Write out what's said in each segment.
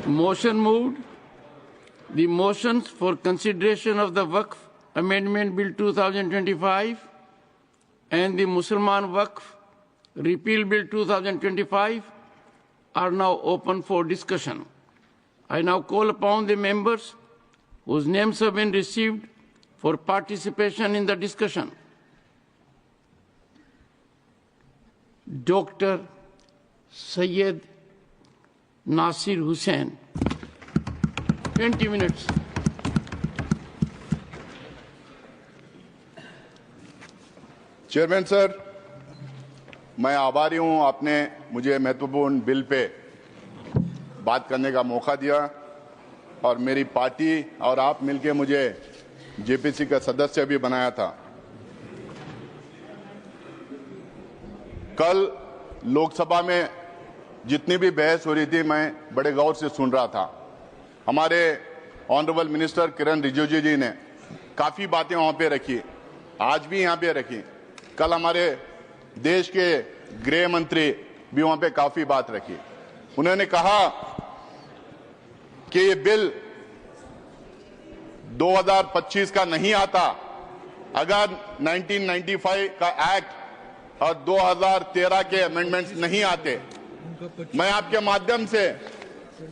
Motion moved. The motions for consideration of the Waqf Amendment Bill 2025 and the Mussalman Waqf Repeal Bill 2025 are now open for discussion. I now call upon the members whose names have been received for participation in the discussion. Dr. Syed Nasir Hussain. 20 minutes. Chairman sir, मैं आभारी हूं आपने मुझे महत्वपूर्ण bill pay बात करने का मौका दिया और मेरी पार्टी और आप मिलके मुझे जेपीसी का सदस्य भी बनाया था। कल लोकसभा में जितनी भी बहस हो रही थी मैं बड़े गौर से सुन रहा था। हमारे ऑनरेबल मिनिस्टर किरण रिजिजू जी ने काफी बातें वहां पे रखी, आज भी यहां पे रखी। कल हमारे देश के गृह मंत्री भी वहां पे काफी बात रखी। उन्होंने कहा कि ये बिल 2025 का नहीं आता अगर 1995 का एक्ट और 2013 के अमेंडमेंट्स नहीं आते। मैं आपके माध्यम से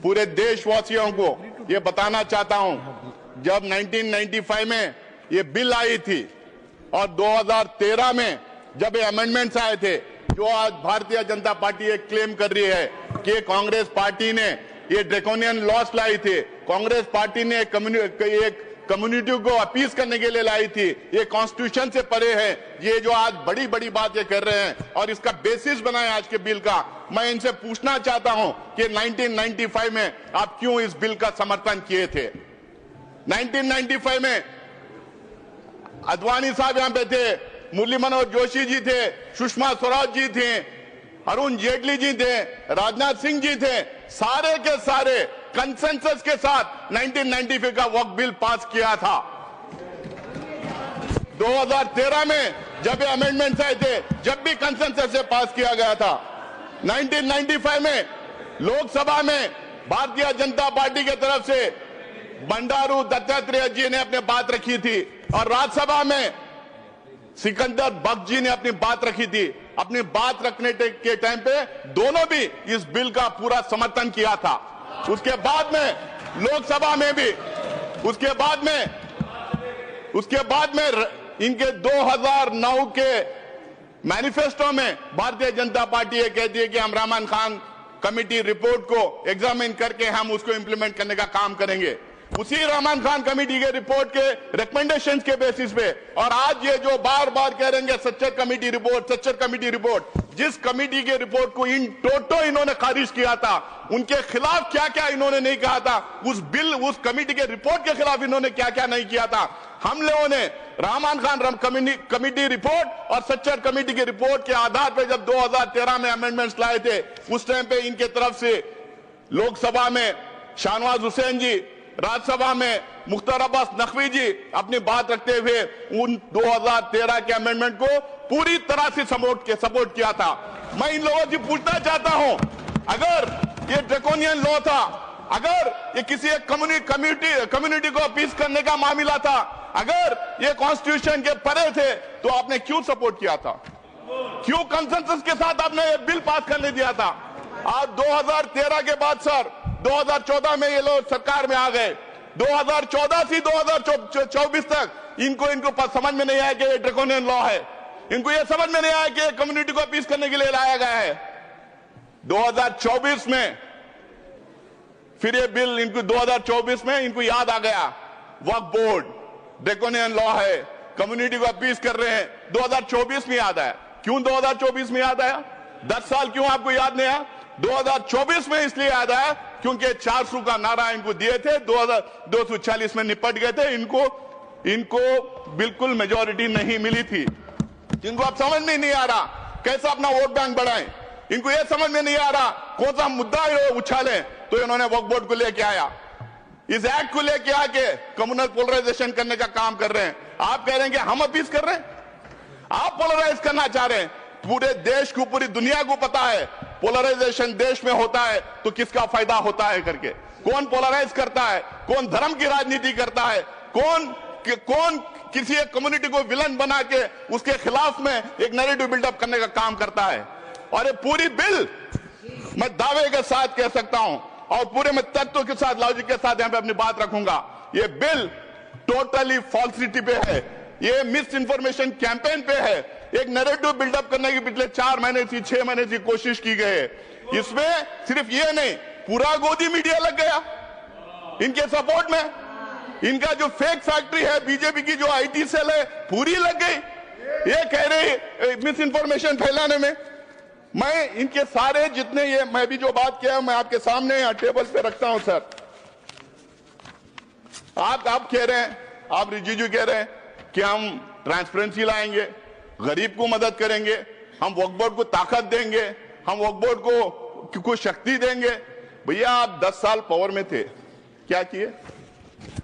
पूरे देशवासियों को ये बताना चाहता हूं, जब 1995 में ये बिल आई थी और 2013 में जब ये अमेंडमेंट्स आए थे, जो आज भारतीय जनता पार्टी ये क्लेम कर रही है कि कांग्रेस पार्टी ने ये ड्रैकोनियन लॉस लाई थी, कांग्रेस पार्टी ने एक कम्युनिटी को अपीज करने के लिए लाई थी, ये कॉन्स्टिट्यूशन से परे है। ये जो आज बड़ी बड़ी बात ये कर रहे हैं और इसका बेसिस बनाए आज के बिल का, मैं इनसे पूछना चाहता हूं कि 1995 में आप क्यों इस बिल का समर्थन किए थे? 1995 में अद्वानी साहब यहां पे थे, मुरली मनोहर जोशी जी थे, सुषमा स्वराज जी थे, अरुण जेटली जी थे, राजनाथ सिंह जी थे, सारे के सारे कंसेंसस के साथ 1995 का वक्फ बिल पास किया था। 2013 में जब ये अमेंडमेंट्स आए थे, जब भी कंसेंसस से पास किया गया था। 1995 में लोकसभा में भारतीय जनता पार्टी की तरफ से बंडारू दत्तात्रेय जी ने अपनी बात रखी थी और राज्यसभा में सिकंदर बख्श जी ने अपनी बात रखी थी। अपनी बात रखने के टाइम पे दोनों भी इस बिल का पूरा समर्थन किया था। उसके बाद में लोकसभा में भी उसके बाद में इनके 2009 के मैनिफेस्टो में भारतीय जनता पार्टी ये कहती है कि हम रहमान खान कमेटी रिपोर्ट को एग्जामिन करके हम उसको इंप्लीमेंट करने का काम करेंगे। उसी रहमान खान कमेटी के रिपोर्ट के रिकमेंडेशंस के बेसिस पे और आज ये जो बार बार कह रहे हैं सच्चर कमेटी रिपोर्ट, जिस कमेटी के रिपोर्ट को इन टोटो इन्होंने खारिज किया था, उनके खिलाफ क्या क्या इन्होंने नहीं कहा था, उस कमेटी के रिपोर्ट के खिलाफ इन्होंने क्या क्या नहीं किया था। हम लोगों ने रहमान खान कमेटी रिपोर्ट और सच्चर कमेटी की रिपोर्ट के आधार पर जब 2013 में अमेंडमेंट्स लाए थे, उस टाइम पे इनके तरफ से लोकसभा में शाहनवाज हुसैन जी, राज्यसभा में मुख्तार अब्बास नकवी जी अपनी बात रखते हुए उन 2013 के अमेंडमेंट को पूरी तरह से सपोर्ट किया था। मैं इन लोगों से पूछना चाहता हूं, अगर ये ड्रैकोनियन लॉ था, अगर ये किसी एक कम्युनिटी को अपीज करने का मामला था, अगर ये कॉन्स्टिट्यूशन के परे थे, तो आपने क्यों सपोर्ट किया था? क्यों कंसेंसस के साथ आपने ये बिल पास करने दिया था? आज 2013 के बाद सर 2014 में ये लोग सरकार में आ गए। 2014 से 2024 तक इनको समझ में नहीं आया कि ये ड्रैकोनियन लॉ है। इनको ये समझ में नहीं आया कि कम्युनिटी को अपीज करने के लिए लाया गया है। 2024 में फिर ये बिल इनको 2024 में इनको याद आ गया, वक्फ बोर्ड ड्रैकोनियन लॉ है, कम्युनिटी को अपीज कर रहे हैं। 2024 में याद आया। क्यों 2024 में याद आया? 10 साल क्यों आपको याद नहीं आया? 2024 में इसलिए याद आया क्योंकि 400 का नारा इनको दिए थे, 240 में निपट गए थे। इनको बिल्कुल मेजॉरिटी नहीं मिली थी। इनको अब समझ में नहीं आ रहा कैसा अपना वोट बैंक बढ़ाएं। इनको यह समझ में नहीं आ रहा कौन सा मुद्दा उछालें, तो इन्होंने वक्फ बोर्ड को लेके आया, इस एक्ट को लेके आके कम्युनल पोलराइजेशन करने का काम कर रहे हैं। आप कह रहे हैं कि हम अपीज कर रहे हैं, आप पोलराइज करना चाह रहे हैं। पूरे देश को, पूरी दुनिया को पता है पोलराइजेशन देश में होता है तो किसका फायदा होता है करके। कौन पोलराइज करता है, कौन धर्म की राजनीति करता है, कौन किसी एक कम्युनिटी को विलन बना के उसके खिलाफ में एक नैरेटिव बिल्डअप करने का काम करता है। और ये पूरी बिल मैं दावे के साथ कह सकता हूं और पूरे में तत्व के साथ, लॉजिक के साथ यहां पे अपनी बात रखूंगा, ये बिल टोटली फॉल्सिटी पे है, ये मिस इन्फॉर्मेशन कैंपेन पे है, एक नैरेटिव बिल्डअप करने की पिछले 4 महीने से 6 महीने से कोशिश की गई है। इसमें सिर्फ ये नहीं, पूरा गोदी मीडिया लग गया इनके सपोर्ट में, इनका जो फेक फैक्ट्री है बीजेपी की, जो आईटी सेल है, पूरी लग गई ये कह रही मिस इन्फॉर्मेशन फैलाने में। मैं इनके सारे जितने ये मैं भी जो बात किया मैं आपके सामने यहाँ टेबल पे रखता हूं सर। आप कह रहे हैं, आप रिजिजू कह रहे हैं कि हम ट्रांसपेरेंसी लाएंगे, गरीब को मदद करेंगे, हम वक्फ बोर्ड को ताकत देंगे, हम वक्फ बोर्ड को शक्ति देंगे। भैया आप 10 साल पावर में थे, क्या किए?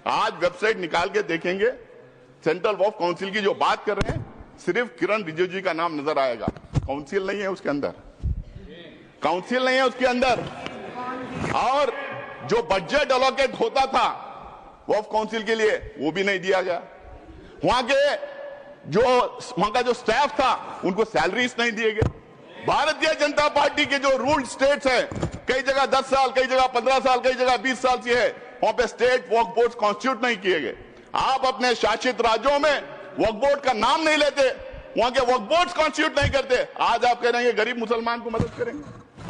आज वेबसाइट निकाल के देखेंगे, सेंट्रल वक्फ काउंसिल की जो बात कर रहे हैं, सिर्फ किरण रिजिजू का नाम नजर आएगा, काउंसिल नहीं है उसके अंदर, काउंसिल नहीं है उसके अंदर। और जो बजट एलोकेट होता था वक्फ काउंसिल के लिए वो भी नहीं दिया गया। वहां का जो स्टाफ था उनको सैलरीज नहीं दिए गए। भारतीय जनता पार्टी के जो रूल्ड स्टेट्स हैं, कई जगह 10 साल, कई जगह 15 साल, कई जगह 20 साल से है, वहां पे स्टेट वक्फ बोर्ड कॉन्स्टिट्यूट नहीं किए गए। आप अपने शासित राज्यों में वक्फ बोर्ड का नाम नहीं लेते, वहां के वक्फ बोर्ड कॉन्स्टिट्यूट नहीं करते। आज आप कह रहे हैं गरीब मुसलमान को मदद करेंगे,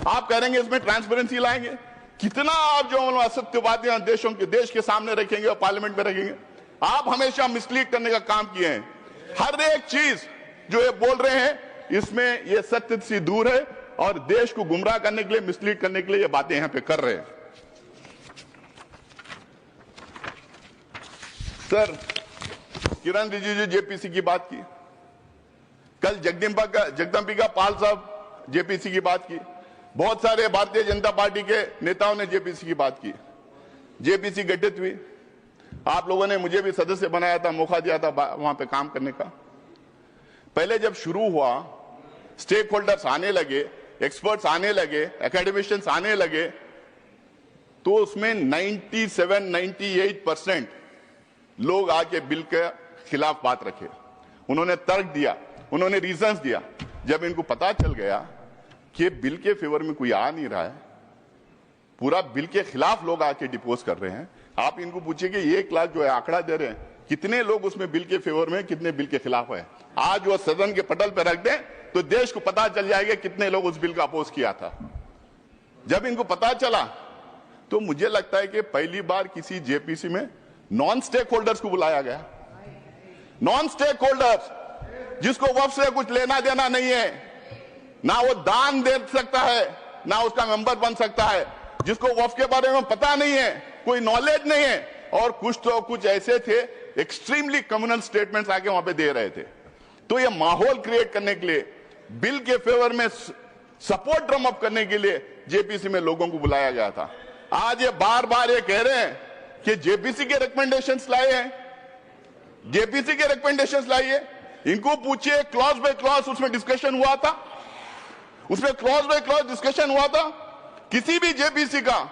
आप कह रहे हैं इसमें ट्रांसपेरेंसी लाएंगे। कितना आप जो असत्यवादी देश के सामने रखेंगे और पार्लियामेंट में रखेंगे। आप हमेशा मिसलीड करने का काम किए हैं। हर एक चीज जो ये बोल रहे हैं इसमें ये सत्य से दूर है और देश को गुमराह करने के लिए, मिसलीड करने के लिए ये बातें यहां पे कर रहे हैं। सर, किरण रिजिजू जेपीसी की बात की, कल जगदम्बिका पाल साहब जेपीसी की बात की, बहुत सारे भारतीय जनता पार्टी के नेताओं ने जेपीसी की बात की। जेपीसी गठित हुई, आप लोगों ने मुझे भी सदस्य बनाया था, मौका दिया था वहां पे काम करने का। पहले जब शुरू हुआ, स्टेक होल्डर्स आने लगे, एक्सपर्ट्स आने लगे, एकेडमिशियंस आने लगे, तो उसमें 97-98% लोग आके बिल के खिलाफ बात रखे। उन्होंने तर्क दिया, उन्होंने रीजंस दिया। जब इनको पता चल गया कि बिल के फेवर में कोई आ नहीं रहा है, पूरा बिल के खिलाफ लोग आके डिपोज कर रहे हैं, आप इनको पूछिए कि 1 लाख जो है आंकड़ा दे रहे हैं, कितने लोग उसमें बिल के फेवर में, कितने बिल के खिलाफ है। आज वो सदन के पटल पर रख दें तो देश को पता चल जाएगा कितने लोग उस बिल का अपोज किया था। जब इनको पता चला तो मुझे लगता है कि पहली बार किसी जेपीसी में नॉन स्टेक होल्डर्स को बुलाया गया। नॉन स्टेक होल्डर्स जिसको वक्फ से कुछ लेना देना नहीं है, ना वो दान दे सकता है, ना उसका मेंबर बन सकता है, जिसको वक्फ के बारे में पता नहीं है, कोई नॉलेज नहीं है, और कुछ तो कुछ ऐसे थे एक्सट्रीमली कम्युनल स्टेटमेंट्स आके वहां पे दे रहे थे। तो ये माहौल क्रिएट करने के लिए, बिल के फेवर में सपोर्ट ड्रम अप करने के लिए जेपीसी में लोगों को बुलाया गया था। आज ये बार बार ये कह रहे हैं कि जेपीसी के रिकमेंडेशंस लाए हैं, जेपीसी के रिकमेंडेशंस लाइए। इनको पूछिए क्लॉज बाय क्लॉज उसमें डिस्कशन हुआ था, उसमें क्लॉज बाय क्लॉज डिस्कशन हुआ था। किसी भी जेपीसी का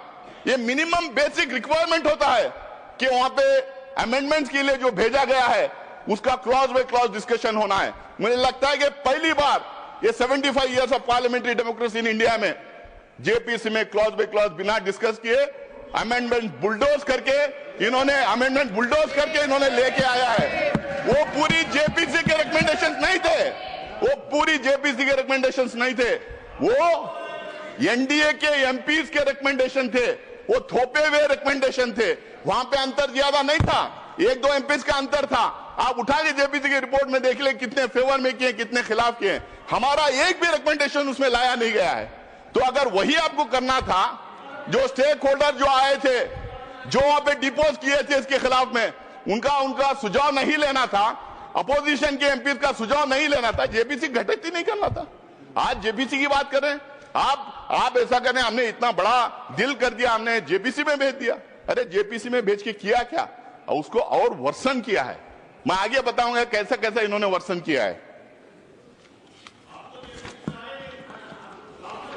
ये मिनिमम बेसिक रिक्वायरमेंट होता है कि वहां पे अमेंडमेंट्स के लिए जो भेजा गया है उसका क्लॉज बाय क्लॉज डिस्कशन होना है। मुझे लगता है कि पहली बार ये 75 years of parliamentary democracy in India में जेपीसी में क्लॉज बाय क्लॉज बिना डिस्कस किए अमेंडमेंट बुलडोज करके इन्होंने लेके आया है। वो पूरी जेपीसी के रिकमेंडेशंस नहीं थे, वो पूरी जेपीसी के रिकमेंडेशंस नहीं थे, वो एनडीए के एमपीज के रिकमेंडेशन थे, वो थोपे हुए रिकमेंडेशन थे। वहां पे अंतर ज्यादा नहीं था, 1-2 एमपीज का अंतर था। आप उठा के जेपीसी की रिपोर्ट में देख ले कितने फेवर में किए, कितने खिलाफ किए। हमारा एक भी रिकमेंडेशन उसमें लाया नहीं गया है। तो अगर वही आपको करना था, जो स्टेक होल्डर जो आए थे, जो वहां पे डिपोज किए थे इसके खिलाफ में, उनका सुझाव नहीं लेना था, अपोजिशन के एमपी का सुझाव नहीं लेना था, जेपीसी गठित ही नहीं करना था। आज जेपीसी की बात कर रहे हैं आप ऐसा करें, हमने इतना बड़ा दिल कर दिया, हमने जेपीसी में भेज दिया। अरे जेपीसी में भेज के किया क्या, उसको और वर्सन किया है। मैं आगे बताऊंगा कैसा कैसा इन्होंने वर्सन किया है।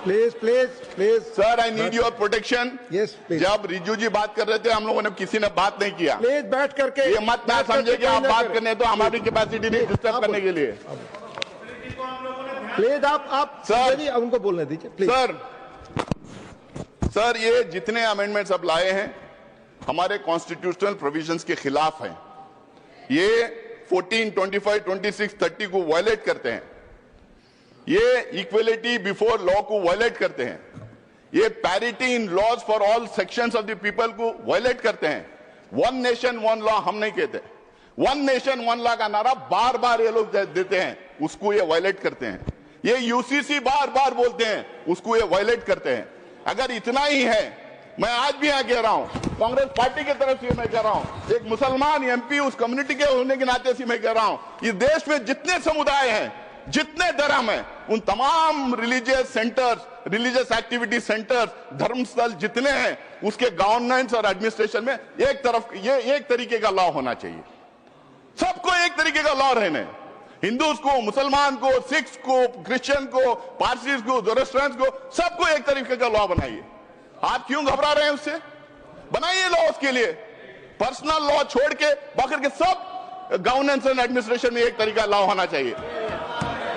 Please sir, I need your protection. Yes please, जब रिजू जी बात कर रहे थे हम लोगों ने किसी ने बात नहीं किया। प्लीज बैठ करके ये मत ना समझे कि आप बात करने तो हमारी कैपेसिटी नहीं डिस्टर्ब करने के लिए। प्लीज आप सर, उनको बोलने दीजिए प्लीज। सर ये जितने अमेंडमेंट्स अब लाए हैं हमारे कॉन्स्टिट्यूशनल प्रोविजंस के खिलाफ हैं। ये 14, 25, 26, 30 को वायलेट करते हैं। ये इक्वलिटी बिफोर लॉ को वायलेट करते हैं। ये parity in laws for all sections of the people को वायलेट करते हैं। वन नेशन वन लॉ हम नहीं कहते, वन नेशन वन लॉ का नारा बार बार ये लोग देते हैं, उसको ये वायलेट करते हैं। ये यूसीसी बार बार बोलते हैं, उसको ये वायलेट करते हैं। अगर इतना ही है, मैं आज भी यहां कह रहा हूं, कांग्रेस पार्टी की तरफ से मैं कह रहा हूं, एक मुसलमान एमपी उस कम्युनिटी के होने के नाते से मैं कह रहा हूं, इस देश में जितने समुदाय हैं, जितने धर्म हैं, उन तमाम religious centres, religious activity centres, धर्मस्थल जितने हैं, उसके गवर्नेंस और एडमिनिस्ट्रेशन में एक तरफ ये एक तरीके का लॉ होना चाहिए। सबको एक तरीके का लॉ रहने, हिंदूज को, मुसलमान को, सिख्स को, क्रिश्चियन को, पारसीज को, जोरस्ट्रियंस को, सबको एक तरीके का लॉ बनाइए। आप क्यों घबरा रहे हैं उससे? बनाइए लॉ उसके लिए। पर्सनल लॉ छोड़ के बाकी के सब गवर्नेंस एंड एडमिनिस्ट्रेशन में एक तरीका लॉ होना चाहिए।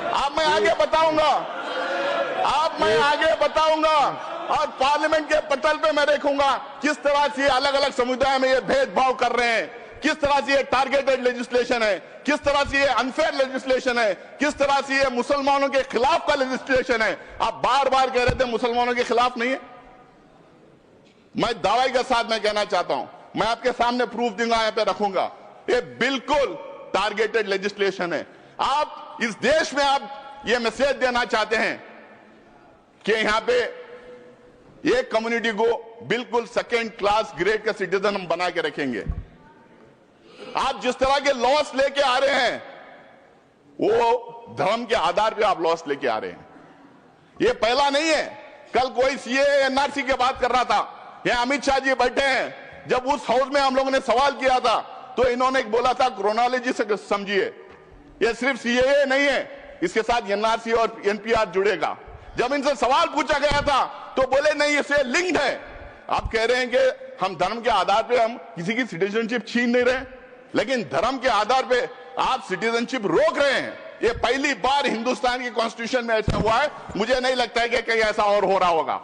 आप मैं आगे बताऊंगा और पार्लियामेंट के पटल पे मैं देखूंगा किस तरह से अलग अलग समुदाय में ये भेदभाव कर रहे हैं, किस तरह से ये टारगेटेड लेजिस्लेशन है, किस तरह से ये अनफेयर लेजिस्लेशन है, किस तरह से ये मुसलमानों के खिलाफ का लेजिस्लेशन है। आप बार बार कह रहे थे मुसलमानों के खिलाफ नहीं है। मैं दावे के साथ मैं कहना चाहता हूं, मैं आपके सामने प्रूफ दूंगा, यहां पे रखूंगा, ये बिल्कुल टारगेटेड लेजिस्लेशन है। आप इस देश में आप ये मैसेज देना चाहते हैं कि यहां पे एक कम्युनिटी को बिल्कुल सेकेंड क्लास ग्रेड का सिटीजन हम बना के रखेंगे। आप जिस तरह के लॉस लेके आ रहे हैं वो धर्म के आधार पे आप लॉस लेके आ रहे हैं। ये पहला नहीं है। कल कोई सीएए एनआरसी की बात कर रहा था, यहाँ अमित शाह जी बैठे हैं, जब उस हाउस में हम लोगों ने सवाल किया था तो इन्होंने बोला था क्रोनोलॉजी से समझिए, ये सिर्फ सीएए नहीं है, इसके साथ एनआरसी और एनपीआर जुड़ेगा। जब इनसे सवाल पूछा गया था तो बोले नहीं, इससे लिंक्ड है। आप कह रहे हैं कि हम धर्म के आधार पे हम किसी की सिटीजनशिप छीन नहीं रहे, लेकिन धर्म के आधार पे आप सिटीजनशिप रोक रहे हैं। ये पहली बार हिंदुस्तान की कॉन्स्टिट्यूशन में ऐसा हुआ है। मुझे नहीं लगता है कि कहीं ऐसा और हो रहा होगा।